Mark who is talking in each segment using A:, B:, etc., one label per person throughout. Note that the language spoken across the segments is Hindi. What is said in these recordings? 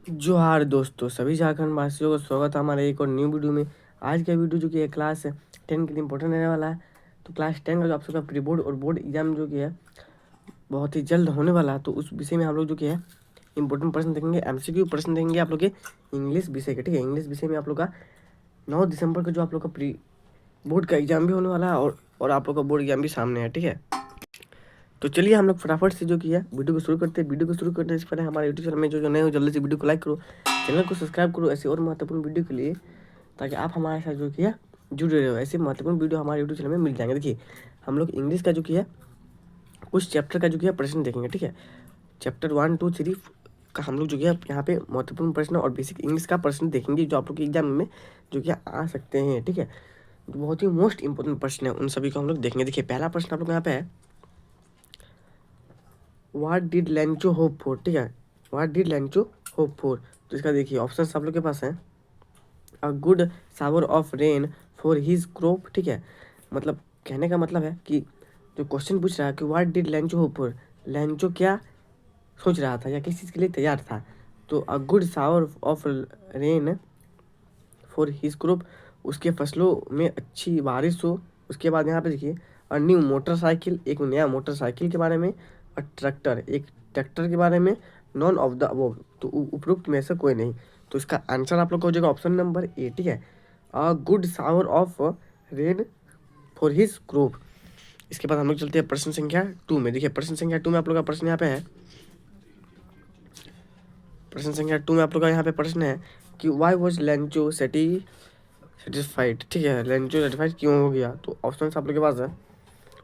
A: जोहार दोस्तों, सभी झारखंड वासियों को स्वागत है हमारे एक और न्यू वीडियो में। आज का वीडियो जो कि है क्लास 10 के लिए इंपॉर्टेंट रहने वाला है। तो क्लास 10 का जो आप सबका प्री बोर्ड और बोर्ड एग्जाम जो कि है बहुत ही जल्द होने वाला है। तो उस विषय में हम लोग जो कि है इंपॉर्टेंट प्रश्न देखेंगे, एमसीक्यू प्रश्न देंगे आप लोग के इंग्लिश विषय के। ठीक है, इंग्लिश विषय में आप लोग का 9 दिसंबर को जो आप लोग का प्री बोर्ड का एग्जाम भी होने वाला है और आप लोग का बोर्ड एग्जाम भी सामने है। ठीक है, तो चलिए हम लोग फटाफट से जो कि है वीडियो को शुरू करते हैं। वीडियो को शुरू करने से पहले हमारे यूट्यूब चैनल में जो नए हो जल्दी से वीडियो को लाइक करो, चैनल को सब्सक्राइब करो ऐसे और महत्वपूर्ण वीडियो के लिए, ताकि आप हमारे साथ जो कि है जुड़े रहो। ऐसे महत्वपूर्ण वीडियो हमारे यूट्यूब चैनल में मिल जाएंगे। देखिए, हम लोग इंग्लिश का जो कि है कुछ चैप्टर का जो कि है प्रश्न देखेंगे। ठीक है, चैप्टर 1, 2, 3 का हम लोग जो कि है यहाँ पे महत्वपूर्ण प्रश्न और बेसिक इंग्लिश का प्रश्न देखेंगे, जो आप लोग के एग्जाम में जो कि आ सकते हैं। ठीक है, बहुत ही मोस्ट इंपॉर्टेंट प्रश्न है, उन सभी को हम लोग देखेंगे। देखिए, पहला प्रश्न आप लोग यहाँ पे है, व्हाट डिड लैंचो होप फॉर। ठीक है, व्हाट डिड लैंचो होप फॉर। तो इसका देखिए ऑप्शन आप लोग के पास है, a good shower of rain for his crop. ठीक है, मतलब कहने का मतलब है कि जो क्वेश्चन पूछ रहा है कि व्हाट डिड लैंचो होप फॉर, लैंचो क्या सोच रहा था या किस चीज़ के लिए तैयार था। तो a good shower of rain for his crop, उसके फसलों में अच्छी बारिश हो। उसके बाद यहाँ पे देखिए, अ न्यू मोटरसाइकिल, एक नया मोटरसाइकिल के बारे में, अ ट्रैक्टर, एक ट्रैक्टर के बारे में, नॉन ऑफ द अबव, तो उपरोक्त में से कोई नहीं। तो इसका आंसर आप लोग का हो जाएगा ऑप्शन नंबर ए। ठीक है, a good shower of rain for his crop. इसके बाद हम लोग चलते हैं प्रश्न संख्या 2 में। देखिए, प्रश्न संख्या 2 में आप लोग का प्रश्न यहाँ पे है, प्रश्न संख्या 2 में आप लोग का यहाँ पे प्रश्न है कि वाई वॉज लेंचो सेटिस्फाइड। ठीक है, लेंचो सेटिस्फाइड क्यों हो गया। तो ऑप्शन आप लोग के पास है,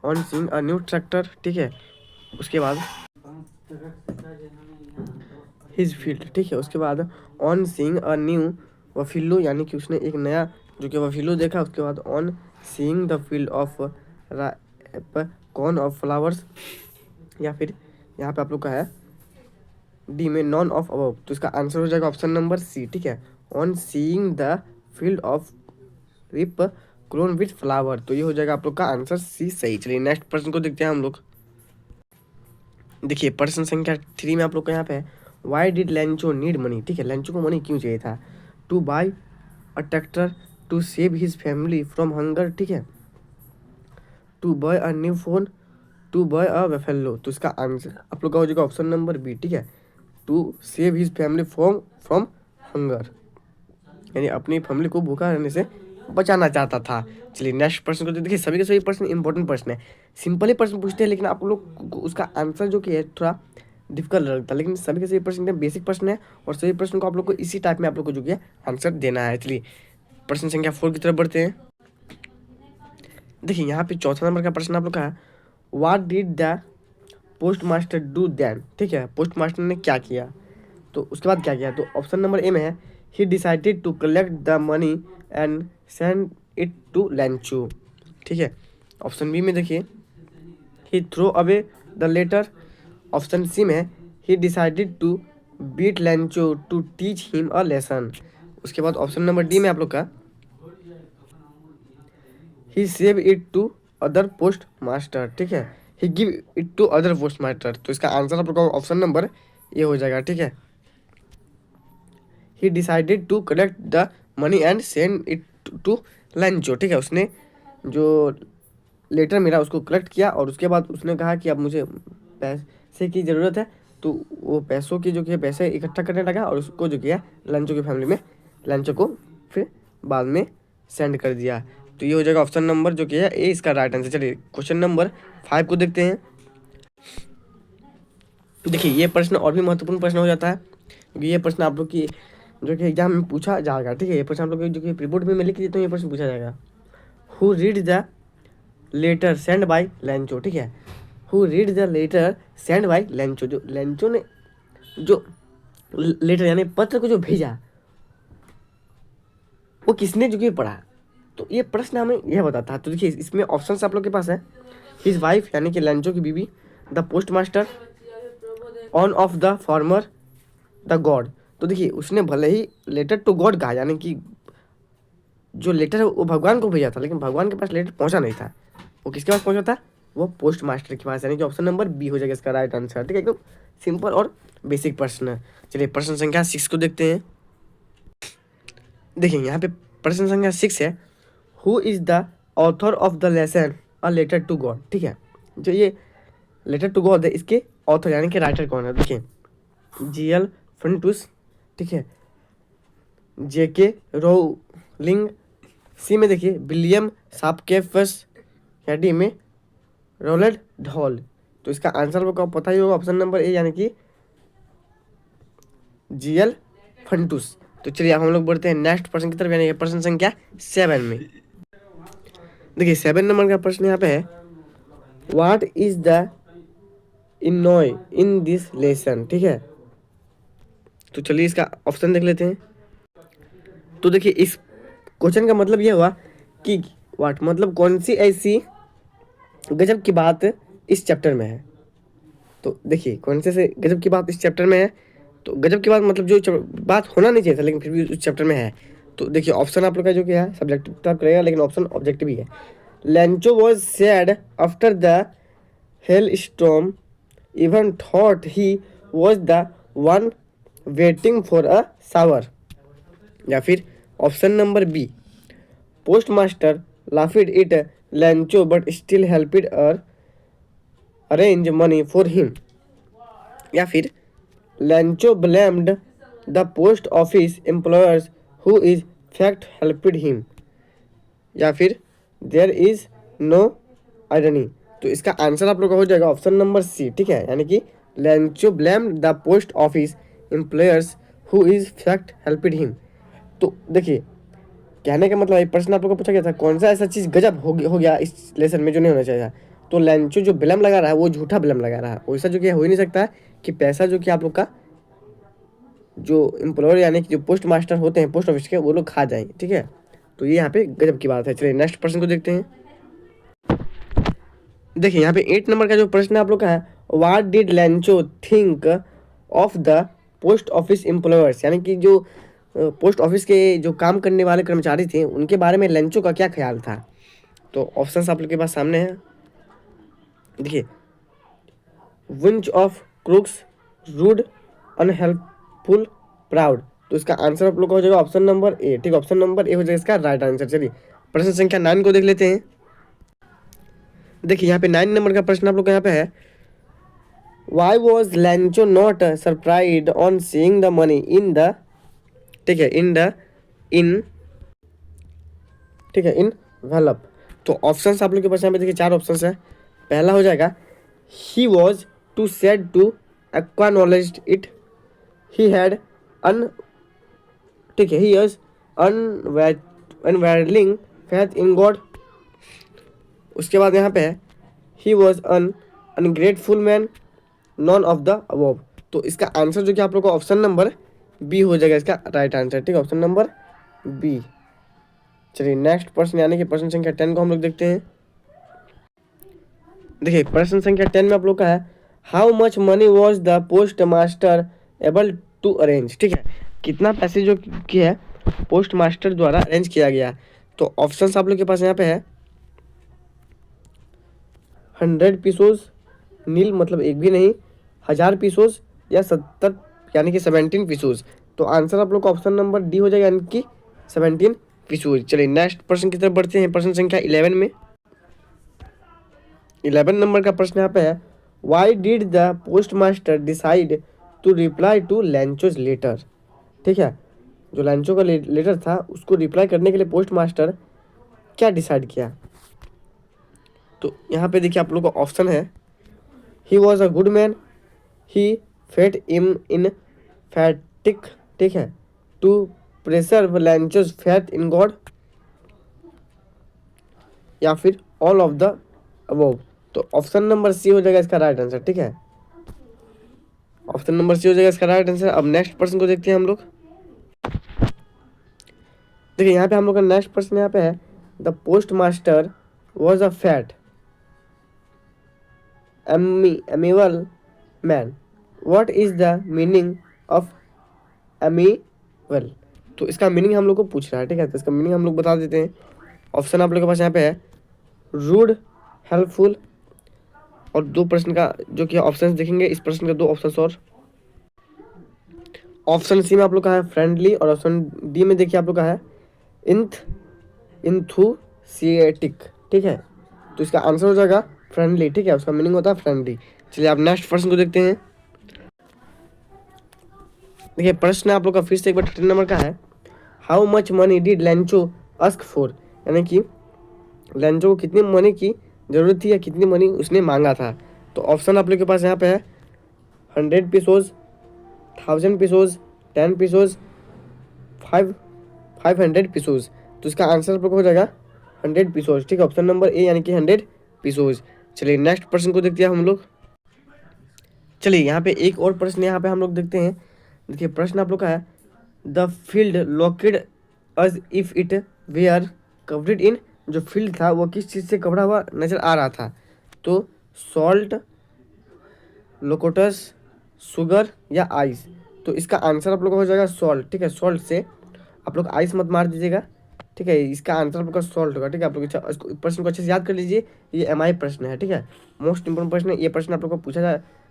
A: on seeing a new tractor. ठीक है, उसके बाद हिज फील्ड। ठीक है, उसके बाद ऑन सीइंग अ न्यू वफिल्लो, यानी कि उसने एक नया जो कि वफिल्लो देखा। उसके बाद on seeing the field of corn of flowers, या फिर यहाँ पे आप लोग का है डी में नॉन ऑफ अबव। तो इसका आंसर हो जाएगा ऑप्शन नंबर सी। ठीक है, on seeing the field of ripe corn with flower. तो ये हो जाएगा आप लोग का आंसर सी सही। चलिए नेक्स्ट प्रश्न को देखते हैं हम लोग। देखिए, प्रश्न संख्या 3 में आप लोग का यहाँ पे है, why did Lencho need money. ठीक है, लेंचो को मनी क्यों चाहिए था। To buy a tractor, to save his family from hunger. ठीक है, to buy a new phone, to buy a buffalo. तो इसका आंसर आप लोग का हो जाएगा ऑप्शन नंबर बी। ठीक है, to save his family from from hunger, यानी अपनी फैमिली को भूखा रहने से बचाना चाहता था। चलिए नेक्स्ट प्रश्न को देखिए, सभी के सभी प्रश्न इंपॉर्टेंट प्रश्न है, सिंपल ही प्रश्न पूछते हैं, लेकिन आप लोग को उसका आंसर जो कि है थोड़ा डिफिकल्ट लगता है। लेकिन सभी के सभी प्रश्न एकदम बेसिक प्रश्न है, और सभी प्रश्न को आप लोग को इसी टाइप में आप लोग को जो कि है आंसर देना है। चलिए प्रश्न संख्या 4 की तरफ बढ़ते हैं। देखिए, यहाँ पे चौथा नंबर का प्रश्न आप लोग का है, what did the post master do then. ठीक है, पोस्ट मास्टर ने क्या किया, तो उसके बाद क्या किया। तो ऑप्शन नंबर ए में है, he decided to collect the money and send it to Lencho. ठीक है, ऑप्शन बी में देखिए, he throw away the letter. Option C में है, he decided to beat Lencho to teach him a lesson. उसके बाद ऑप्शन नंबर डी में आप लोग का, he save it to other post master. ठीक है, he give it to other post master. तो इसका आंसर आप लोग का ऑप्शन नंबर ए हो जाएगा। ठीक है, he decided to collect the money and send it to Lencho. ठीक है, उसने जो लेटर मिला उसको कलेक्ट किया, और उसके बाद उसने कहा कि अब मुझे पैसे की ज़रूरत है। तो वो पैसों की जो कि पैसे इकट्ठा करने लगा, और उसको जो किया लंचो की फैमिली में, लंचो को फिर बाद में सेंड कर दिया। तो ये हो जाएगा ऑप्शन नंबर जो कि है ए, इसका राइट आंसर। चलिए क्वेश्चन नंबर 5 को देखते हैं। देखिए, ये प्रश्न और भी महत्वपूर्ण प्रश्न हो जाता है, क्योंकि ये प्रश्न आप लोग की जो कि एग्जाम में पूछा जाएगा। ठीक है, ये प्रश्न आप लोग जो कि प्रीबोर्ड में मैं लिख देता हूँ, ये प्रश्न पूछा जाएगा, who read the letter send by Lencho. ठीक है, who read the letter send by Lencho, जो लैंचो ने जो लेटर यानी पत्र को जो भेजा, वो किसने जो कि पढ़ा। तो ये प्रश्न हमें यह बताता है। तो देखिए, इसमें ऑप्शन आप लोग के पास है, हिज वाइफ यानी कि लैंचो की बीवी, the post master, on off the farmer, the God. तो देखिए, उसने भले ही लेटर टू गॉड कहा, यानी कि जो लेटर है वो भगवान को भेजा था, लेकिन भगवान के पास लेटर पहुंचा नहीं था। वो किसके पास पहुंचा था, वो पोस्ट मास्टर के पास, यानी कि ऑप्शन नंबर बी हो जाएगा इसका राइट आंसर। ठीक है, एकदम सिंपल और बेसिक प्रश्न है। चलिए प्रश्न संख्या 6 को देखते हैं। देखिए यहाँ पे प्रश्न संख्या 6 है, who is the author of the lesson a letter to God. ठीक है, जो ये लेटर टू गॉड है इसके ऑथर यानी कि राइटर कौन है। देखिए जीएल फ्रंटुस, ठीक है, जेके रोलिंग, सी में देखिए विलियम शापकेफस, या डी में रोलेड ढॉल। तो इसका आंसर आपको पता ही होगा, ऑप्शन नंबर ए यानी कि जीएल फंटूस। तो चलिए अब हम लोग बढ़ते हैं नेक्स्ट प्रश्न की तरफ, यानी कि प्रश्न संख्या 7 में। देखिए 7 नंबर का प्रश्न यहाँ पे है, what is the irony in this lesson. ठीक है, तो चलिए इसका ऑप्शन देख लेते हैं। तो देखिए इस क्वेश्चन का मतलब ये हुआ कि व्हाट मतलब कौन सी ऐसी गजब की बात इस चैप्टर में है। तो देखिए कौन से गजब की बात इस चैप्टर में है, तो गजब की बात मतलब जो बात होना नहीं चाहिए था लेकिन फिर भी उस चैप्टर में है। तो देखिए ऑप्शन आप लोग का जो क्या है सब्जेक्टिव टाइप रहेगा, लेकिन ऑप्शन ऑब्जेक्टिव ही है। Lencho was sad after the hail storm, even thought he was the one waiting for a shower. या फिर option number B, post master laughed at Lencho but still helped uh arrange money for him. या फिर Lencho blamed the post office employers who is fact helped him. या फिर देयर इज नो आयरनी। तो इसका आंसर आप लोग का हो जाएगा ऑप्शन नंबर सी। ठीक है, यानी कि Lencho blamed the post office employers who is fact helped him. तो देखिए कहने का मतलब ये प्रश्न आप लोग को पूछा गया था कौन सा ऐसा चीज़ गजब हो गया इस लेसन में जो नहीं होना चाहिए। तो लैंचो जो ब्लेम लगा रहा है वो झूठा ब्लेम लगा रहा है, वैसा जो कि हो ही नहीं सकता है कि पैसा जो कि आप लोग का जो एम्प्लॉयर यानी कि जो पोस्ट मास्टर होते हैं पोस्ट ऑफिस के वो लोग खा जाएंगे। ठीक है, तो ये यहाँ पे गजब की बात है। चलिए नेक्स्ट प्रश्न को देखते हैं। देखिए यहाँ पे 8 नंबर का जो प्रश्न आप लोग का है, what did लैंचो think of the post office employers, यानी कि जो पोस्ट ऑफिस के जो काम करने वाले कर्मचारी थे उनके बारे में लैंचो का क्या ख्याल था। तो ऑप्शंस आप लोग के पास सामने है। देखिए which of crooks, rude, unhelpful, proud. तो इसका आंसर आप लोग का हो जाएगा ऑप्शन नंबर ए। ठीक, ऑप्शन नंबर ए हो जाएगा इसका राइट आंसर। चलिए प्रश्न संख्या 9 को देख लेते हैं। देखिए यहाँ पे 9 नंबर का प्रश्न आप लोग का यहाँ पे है, why was लैंचो not surprised on seeing the money in the, ठीक है, ठीक है, इन वेलप। तो ऑप्शंस आप लोग के पास यहाँ पे देखिए 4 ऑप्शंस है। पहला हो जाएगा he was too sad to acknowledge it, he had an, ठीक है, he is unwavering faith in God. उसके बाद यहाँ पे है he was an ungrateful man, none of the above. तो इसका आंसर जो कि आप लोग का ऑप्शन नंबर बी हो जाएगा इसका राइट आंसर। ठीक है, ऑप्शन नंबर बी। चलिए नेक्स्ट प्रश्न यानी कि प्रश्न संख्या 10 को हम लोग देखते हैं। देखिए प्रश्न संख्या 10 में आप लोग का है, how much money was the post master able to arrange. ठीक है, कितना पैसे जो कि है पोस्ट मास्टर द्वारा अरेंज किया गया। तो ऑप्शंस आप लोग के पास यहाँ पे है 100 पीसोज, नील मतलब एक भी नहीं, 1000 पीसोज, या 70 यानी कि 17 पीसोज। तो आंसर आप लोग का ऑप्शन नंबर डी हो जाएगा यानी कि 17 पीसोज। चलिए नेक्स्ट प्रश्न की तरफ बढ़ते हैं, प्रश्न संख्या 11 में। 11 नंबर का प्रश्न यहाँ पे है, why did the post master decide to reply to Lencho's letter. ठीक है, जो लैंचो का लेटर था उसको रिप्लाई करने के लिए पोस्ट मास्टर क्या डिसाइड किया। तो यहाँ पे देखिए आप लोग का ऑप्शन है, he was a good man, he फेट इम इन फैटिक, ठीक है, to preserve Lencho's faith in God, या फिर ऑल ऑफ द अबव। तो ऑप्शन नंबर सी हो जाएगा इसका राइट आंसर। ठीक है, ऑप्शन नंबर सी हो जाएगा इसका राइट आंसर। अब नेक्स्ट प्रश्न को देखते हैं हम लोग। देखिए यहाँ पे हम लोग का नेक्स्ट प्रश्न यहाँ पे है, the post master was a fat amiable man, what is the meaning of amiable. तो इसका मीनिंग हम लोग को पूछ रहा है। ठीक है, तो इसका मीनिंग हम लोग बता देते हैं। ऑप्शन आप लोग के पास यहाँ पे है, रूड, हेल्पफुल, और दो प्रश्न का जो कि ऑप्शन देखेंगे, इस प्रश्न का दो ऑप्शन और। ऑप्शन सी में आप लोग का है फ्रेंडली, और ऑप्शन डी में देखिए आप लोग का है इंथ इंथुसिएटिक, ठीक है। तो इसका आंसर हो जाएगा फ्रेंडली, ठीक है, उसका मीनिंग होता है फ्रेंडली। चलिए आप नेक्स्ट प्रश्न को देखते हैं। देखिए प्रश्न आप लोग का फिर से एक बार 13 नंबर का है। How much money did लैंचो ask for, यानी कि लैंचो को कितनी मनी की जरूरत थी या कितनी मनी उसने मांगा था। तो ऑप्शन आप लोग के पास यहाँ पे है 100 पीसोज, 1000 पीसोज, 10 पीसोज, 500 पीसोज। तो इसका आंसर आप लोग हो जाएगा 100 पीसोज, ठीक है, ऑप्शन नंबर ए यानी कि 100 पीसोज। चलिए नेक्स्ट प्रश्न को देखते हैं हम लोग। चलिए यहाँ पे एक और प्रश्न यहाँ पे हम लोग देखते हैं। देखिए प्रश्न आप लोग का है the field looked as if it were covered in, जो फील्ड था वो किस चीज़ से कवरा हुआ नजर आ रहा था। तो सॉल्ट, लोकोटस, शुगर या आइस। तो इसका आंसर आप लोग का हो जाएगा सॉल्ट, ठीक है, सॉल्ट से आप लोग आइस मत मार दीजिएगा, ठीक है, इसका आंसर आप लोग का सॉल्ट होगा, ठीक है। आप लोग प्रश्न को अच्छे से याद कर लीजिए, ये एमआई प्रश्न है, ठीक है, मोस्ट इंपोर्टेंट प्रश्न है। ये प्रश्न आप लोग को पूछा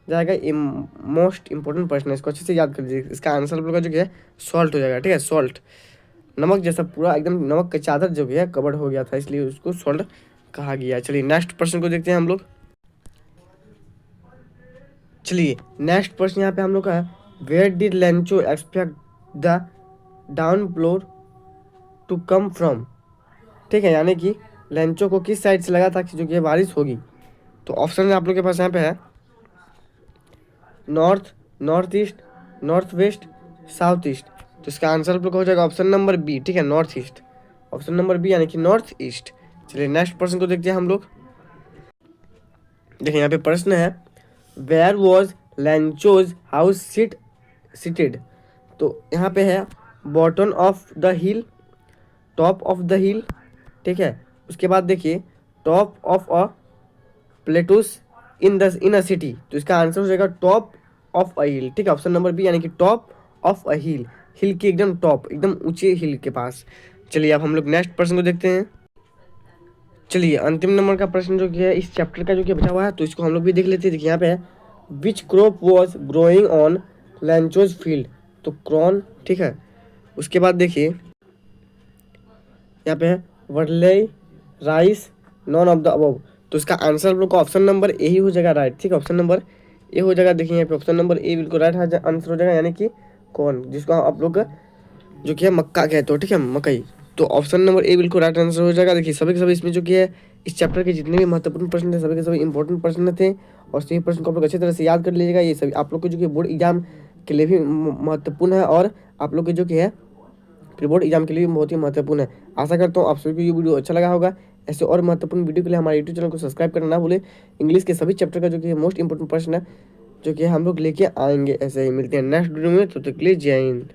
A: जाएगा, ये मोस्ट इंपोर्टेंट प्रश्न है, इसको अच्छे से याद कर लीजिए। इसका आंसर आप लोग का जो है सॉल्ट हो जाएगा, ठीक है, सॉल्ट। नमक जैसा पूरा एकदम नमक का चादर जो है कवर्ड हो गया था, इसलिए उसको सॉल्ट कहा गया। चलिए नेक्स्ट प्रश्न को देखते हैं हम लोग। चलिए नेक्स्ट प्रश्न यहाँ पे हम लोग का है where did Lencho expect the downpour to come from, ठीक है, यानी कि लैंचो को किस साइड से लगा था कि जो कि बारिश होगी। तो ऑप्शन आप लोग के पास यहाँ पे है north, north east, north west, south east. तो इसका आंसर आप लोग का हो जाएगा ऑप्शन नंबर बी, ठीक है, north east, option number B यानी कि नॉर्थ ईस्ट। चलिए नेक्स्ट प्रश्न को देखते हैं हम लोग। देखिए यहाँ पे प्रश्न है वेयर वॉज लैंचोज हाउस सिटेड। तो यहाँ पे है bottom of the hill, top of the हिल, ठीक है, उसके बाद देखिए top of a plateaus in a city. तो इसका आंसर हो जाएगा टॉप ऑफ अ हिल, ठीक है, ऑप्शन नंबर बी यानी कि टॉप ऑफ अ हिल, हिल के एकदम टॉप, एकदम ऊंचे हिल के पास। चलिए अब हम लोग नेक्स्ट प्रश्न को देखते हैं। चलिए अंतिम नंबर का प्रश्न जो कि है इस चैप्टर का जो कि बचा हुआ है, तो इसको हम लोग भी देख लेते हैं। देखिए यहाँ पे है which crop was growing on Lencho's field. तो क्रॉन, ठीक है, उसके बाद देखिए यहाँ पे है barley, rice, none of the above. तो इसका आंसर आप लोग का ऑप्शन नंबर ए ही हो जाएगा राइट, ठीक है, ऑप्शन नंबर ए हो जाएगा। देखिए यहाँ पे ऑप्शन नंबर ए बिल्कुल राइट आंसर हो जाएगा, यानी कि कौन, जिसको आप लोग जो कि है मक्का कहते हो, ठीक है, मकई। तो ऑप्शन नंबर ए बिल्कुल राइट आंसर हो जाएगा। देखिए सभी के सभी इसमें जो कि है इस चैप्टर के जितने भी महत्वपूर्ण प्रश्न थे सभी के सभी इंपॉर्टेंट प्रश्न थे, और सभी प्रश्न को आप लोग अच्छी तरह से याद कर लीजिएगा। ये सभी आप लोग को जो कि बोर्ड एग्जाम के लिए भी महत्वपूर्ण है, और आप लोग के जो कि है प्री बोर्ड एग्जाम के लिए बहुत ही महत्वपूर्ण है। आशा करता हूँ आप सभी को ये वीडियो अच्छा लगा होगा। ऐसे और महत्वपूर्ण वीडियो के लिए हमारे यूट्यूब चैनल को सब्सक्राइब करना ना भूलें। इंग्लिश के सभी चैप्टर का जो कि मोस्ट इंपोर्टेंट प्रश्न है जो कि हम लोग लेके आएंगे। ऐसे ही मिलते हैं नेक्स्ट वीडियो में, तो तक के लिए जय हिंद।